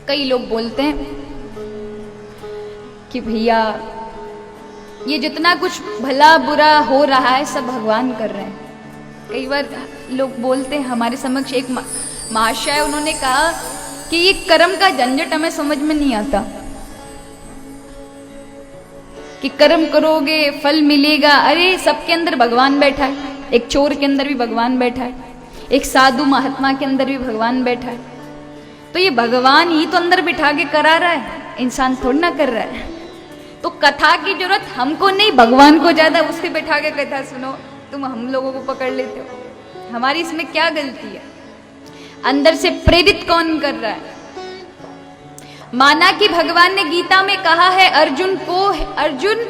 कई लोग बोलते हैं कि भैया ये जितना कुछ भला बुरा हो रहा है सब भगवान कर रहे हैं। कई बार लोग बोलते हैं, हमारे समक्ष एक महाशय उन्होंने कहा कि ये कर्म का झंझट हमें समझ में नहीं आता कि कर्म करोगे फल मिलेगा। अरे सबके अंदर भगवान बैठा है, एक चोर के अंदर भी भगवान बैठा है, एक साधु महात्मा के अंदर भी भगवान बैठा है। तो ये भगवान ही तो अंदर बिठा के करा रहा है, इंसान थोड़ा ना कर रहा है। तो कथा की जरूरत हमको नहीं, भगवान को ज्यादा, उसके बैठा के कथा सुनो। तुम हम लोगों को पकड़ लेते हो, हमारी इसमें क्या गलती है? अंदर से प्रेरित कौन कर रहा है? माना कि भगवान ने गीता में कहा है अर्जुन को, अर्जुन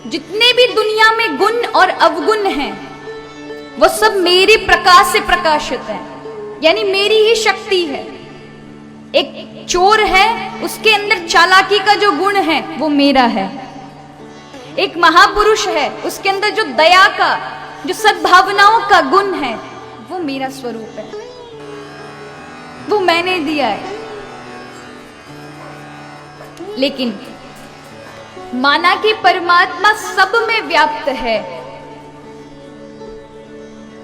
जितने भी दुनिया में गुण और अवगुण हैं वो सब मेरे प्रकाश से प्रकाशित हैं, यानी मेरी ही शक्ति है। एक चोर है, उसके अंदर चालाकी का जो गुण है वो मेरा है। एक महापुरुष है, उसके अंदर जो दया का, जो सद्भावनाओं का गुण है वो मेरा स्वरूप है, वो मैंने दिया है। लेकिन माना कि परमात्मा सब में व्याप्त है,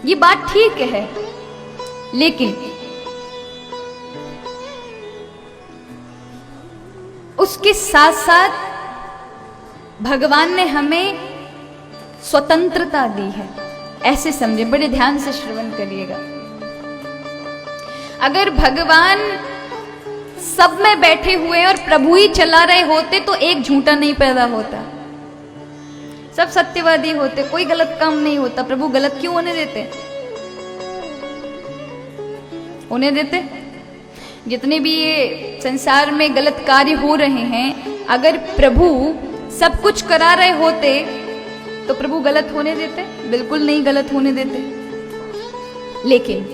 ये बात ठीक है, लेकिन उसके साथ साथ भगवान ने हमें स्वतंत्रता दी है। ऐसे समझे, बड़े ध्यान से श्रवण करिएगा। अगर भगवान सब में बैठे हुए और प्रभु ही चला रहे होते तो एक झूठा नहीं पैदा होता, सब सत्यवादी होते, कोई गलत काम नहीं होता। प्रभु गलत क्यों होने देते? होने देते? जितने भी ये संसार में गलत कार्य हो रहे हैं, अगर प्रभु सब कुछ करा रहे होते तो प्रभु गलत होने देते? बिल्कुल नहीं गलत होने देते। लेकिन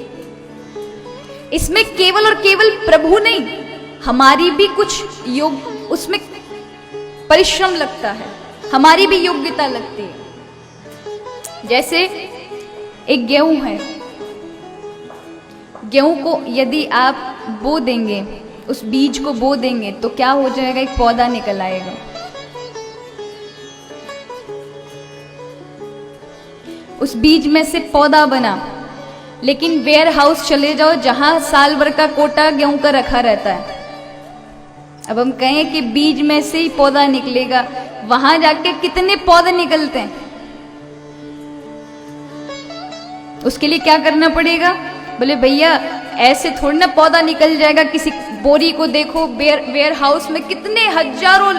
इसमें केवल और केवल प्रभु नहीं, हमारी भी कुछ योग, उसमें परिश्रम लगता है, हमारी भी योग्यता लगती है। जैसे एक गेहूं है, गेहूं को यदि आप बो देंगे, उस बीज को बो देंगे तो क्या हो जाएगा? एक पौधा निकल आएगा। उस बीज में से पौधा बना। लेकिन वेयर हाउस चले जाओ जहां साल भर का कोटा गेहूं का रखा रहता है, अब हम कहें कि बीज में से ही पौधा निकलेगा, वहां जाके कितने पौधे निकलते हैं? उसके लिए क्या करना पड़ेगा? बोले भैया ऐसे थोड़ी ना पौधा निकल जाएगा। किसी बोरी को देखो, वेयर हाउस में कितने हजारों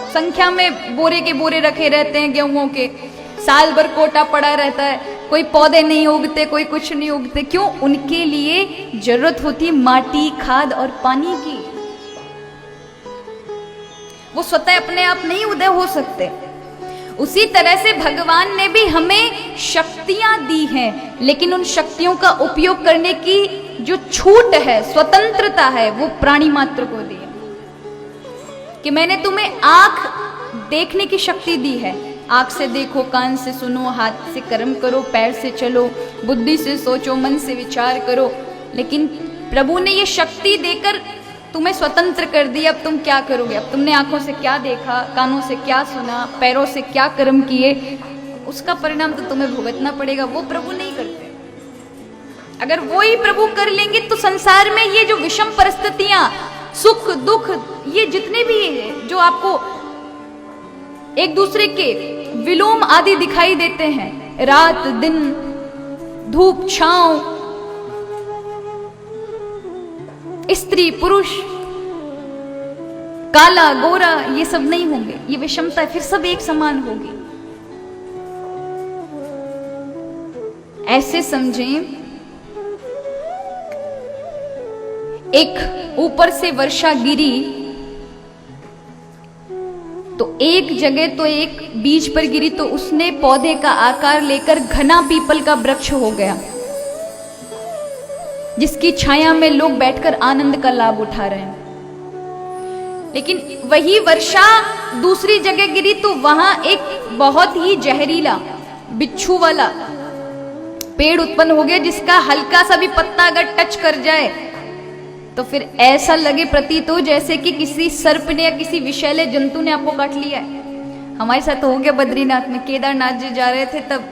संख्या में बोरे के बोरे रखे रहते हैं गेहूं के, साल भर कोटा पड़ा रहता है, कोई पौधे नहीं उगते, कोई कुछ नहीं उगते। क्यों? उनके लिए जरूरत होती है माटी, खाद और पानी की। वो स्वतः अपने आप नहीं उदय हो सकते। उसी तरह से भगवान ने भी हमें शक्तियां दी हैं, लेकिन उन शक्तियों का उपयोग करने की जो छूट है, स्वतंत्रता है, वो प्राणी मात्र को दी है। कि मैंने तुम्हें आंख देखने की शक्ति दी है, आंख से देखो, कान से सुनो, हाथ से कर्म करो, पैर से चलो, बुद्धि से सोचो, मन से विचार करो। लेकिन प्रभु ने ये शक्ति देकर तुम्हें स्वतंत्र कर दिया। अब तुम क्या करोगे? अब तुमने आंखों से क्या देखा, कानों से क्या सुना, पैरों से क्या कर्म किए, उसका परिणाम तो तुम्हें भुगतना पड़ेगा। वो प्रभु नहीं करते। अगर वो ही प्रभु कर लेंगे तो संसार में ये जो विषम परिस्थितियां, सुख दुख, ये जितने भी जो आपको एक दूसरे के विलोम आदि दिखाई देते हैं, रात दिन, धूप छांव, स्त्री पुरुष, काला गोरा, ये सब नहीं होंगे। ये विषमता फिर सब एक समान होगी। ऐसे समझें, एक ऊपर से वर्षा गिरी तो एक जगह तो एक बीज पर गिरी तो उसने पौधे का आकार लेकर घना पीपल का वृक्ष हो गया, जिसकी छाया में लोग बैठकर आनंद का लाभ उठा रहे हैं। लेकिन वही वर्षा दूसरी जगह गिरी तो वहां एक बहुत ही जहरीला बिच्छू वाला पेड़ उत्पन्न हो गया, जिसका हल्का सा भी पत्ता अगर टच कर जाए तो फिर ऐसा लगे प्रतीत हो जैसे कि किसी सर्प ने या किसी विषैले जंतु ने आपको काट लिया है। हमारे साथ हो गया बद्रीनाथ में, केदारनाथ जी जा रहे थे तब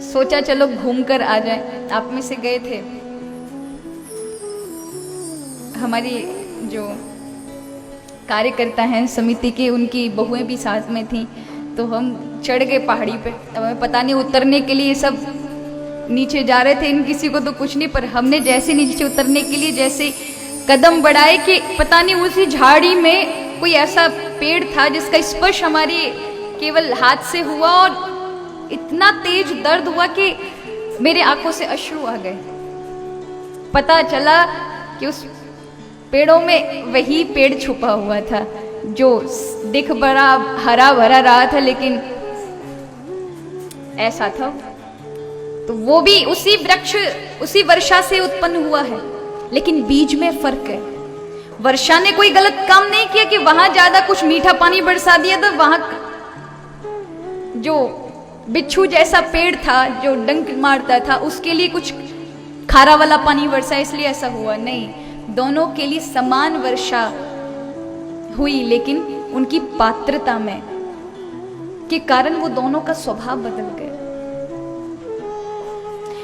सोचा चलो घूम कर आ जाए। आप में से गए थे, हमारी जो कार्यकर्ता हैं समिति के, उनकी बहुएं भी साथ में थी, तो हम चढ़ गए पहाड़ी पे। अब हमें पता नहीं उतरने के लिए सब नीचे जा रहे थे, इन किसी को तो कुछ नहीं, पर हमने जैसे नीचे उतरने के लिए जैसे कदम बढ़ाए कि पता नहीं उसी झाड़ी में कोई ऐसा पेड़ था जिसका स्पर्श हमारे केवल हाथ से हुआ और इतना तेज दर्द हुआ कि मेरे आंखों से अश्रु आ गए। पता चला कि उस पेड़ों में वही पेड़ छुपा हुआ था जो दिख बड़ा हरा भरा रहा था, लेकिन ऐसा था। तो वो भी उसी वृक्ष उसी वर्षा से उत्पन्न हुआ है, लेकिन बीज में फर्क है। वर्षा ने कोई गलत काम नहीं किया कि वहां ज्यादा कुछ मीठा पानी बरसा दिया था, वहां जो बिच्छू जैसा पेड़ था जो डंक मारता था उसके लिए कुछ खारा वाला पानी बरसा, इसलिए ऐसा हुआ नहीं। दोनों के लिए समान वर्षा हुई, लेकिन उनकी पात्रता में के कारण वो दोनों का स्वभाव बदल गया।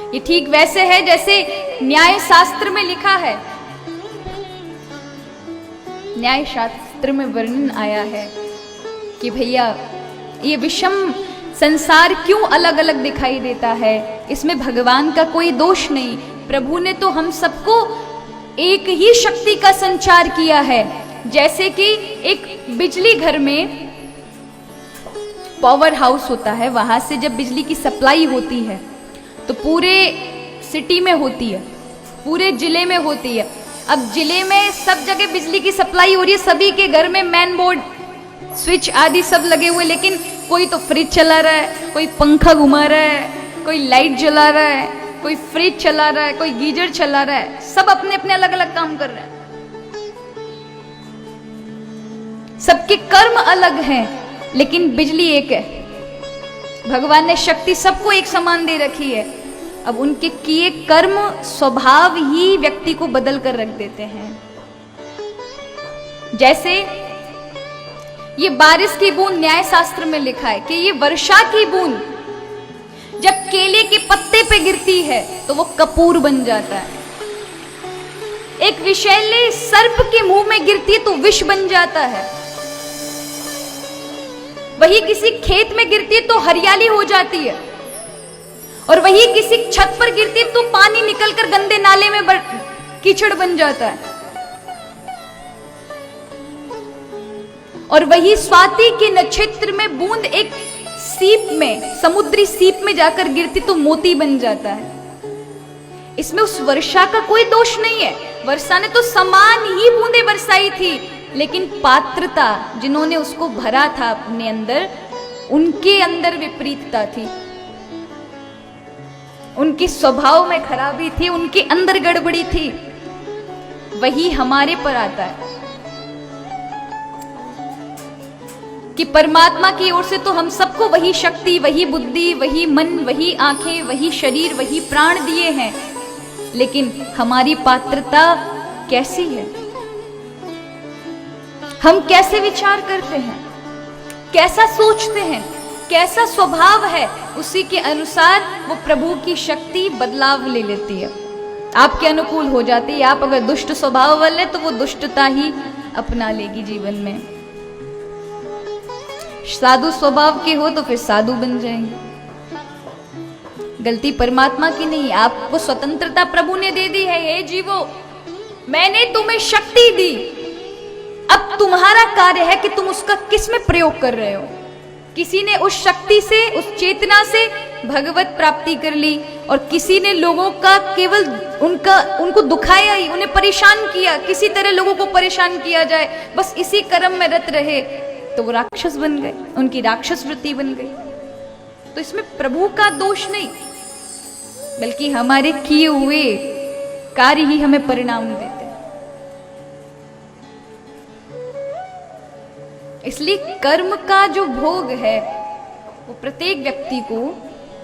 ये ठीक वैसे है जैसे न्याय शास्त्र में लिखा है, न्याय शास्त्र में वर्णन आया है कि भैया ये विषम संसार क्यों अलग अलग दिखाई देता है, इसमें भगवान का कोई दोष नहीं। प्रभु ने तो हम सबको एक ही शक्ति का संचार किया है। जैसे कि एक बिजली घर में पावर हाउस होता है, वहां से जब बिजली की सप्लाई होती है तो पूरे सिटी में होती है, पूरे जिले में होती है। अब जिले में सब जगह बिजली की सप्लाई हो रही है, सभी के घर में मेन बोर्ड स्विच आदि सब लगे हुए, लेकिन कोई तो फ्रिज चला रहा है, कोई पंखा घुमा रहा है, कोई लाइट जला रहा है, कोई फ्रिज चला रहा है, कोई गीजर चला रहा है, सब अपने अपने अलग अलग काम कर रहे हैं। सबके कर्म अलग हैं, लेकिन बिजली एक है। भगवान ने शक्ति सबको एक समान दे रखी है। अब उनके किए कर्म स्वभाव ही व्यक्ति को बदल कर रख देते हैं। जैसे ये बारिश की बूंद न्याय शास्त्र में लिखा है कि ये वर्षा की बूंद जब केले के पत्ते पे गिरती है तो वो कपूर बन जाता है। एक विषैले सर्प के मुंह में गिरती है तो विष बन जाता है। वही किसी खेत में गिरती है तो हरियाली हो जाती है, और वही किसी छत पर गिरती है तो पानी निकलकर गंदे नाले में कीचड़ बन जाता है। और वही स्वाति के नक्षत्र में बूंद एक सीप में, समुद्री सीप में जाकर गिरती तो मोती बन जाता है। इसमें उस वर्षा का कोई दोष नहीं है। वर्षा ने तो समान ही बूंदें बरसाई थी, लेकिन पात्रता जिन्होंने उसको भरा था अपने अंदर, उनके अंदर विपरीतता थी, उनके स्वभाव में खराबी थी, उनके अंदर गड़बड़ी थी। वही हमारे पर आता है कि परमात्मा की ओर से तो हम सबको वही शक्ति, वही बुद्धि, वही मन, वही आंखें, वही शरीर, वही प्राण दिए हैं, लेकिन हमारी पात्रता कैसी है, हम कैसे विचार करते हैं, कैसा सोचते हैं, कैसा स्वभाव है, उसी के अनुसार वो प्रभु की शक्ति बदलाव ले लेती है, आपके अनुकूल हो जाती है। आप अगर दुष्ट स्वभाव वाले तो वो दुष्टता ही अपना लेगी जीवन में। साधु स्वभाव के हो तो फिर साधु बन जाएंगे। गलती परमात्मा की नहीं, आपको स्वतंत्रता प्रभु ने दे दी है। हे जीवो, मैंने तुम्हें शक्ति दी, अब तुम्हारा कार्य है कि तुम उसका किस में प्रयोग कर रहे हो। किसी ने उस शक्ति से, उस चेतना से भगवत प्राप्ति कर ली, और किसी ने लोगों का केवल उनको दुखाया ही, उन्हें परेशान किया, किसी तरह लोगों को परेशान किया जाए, बस इसी कर्म में रत रहे, तो वो राक्षस बन गए, उनकी राक्षस वृत्ति बन गई। तो इसमें प्रभु का दोष नहीं, बल्कि हमारे किए हुए कार्य ही हमें परिणाम देते हैं। इसलिए कर्म का जो भोग है वो प्रत्येक व्यक्ति को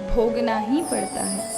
भोगना ही पड़ता है।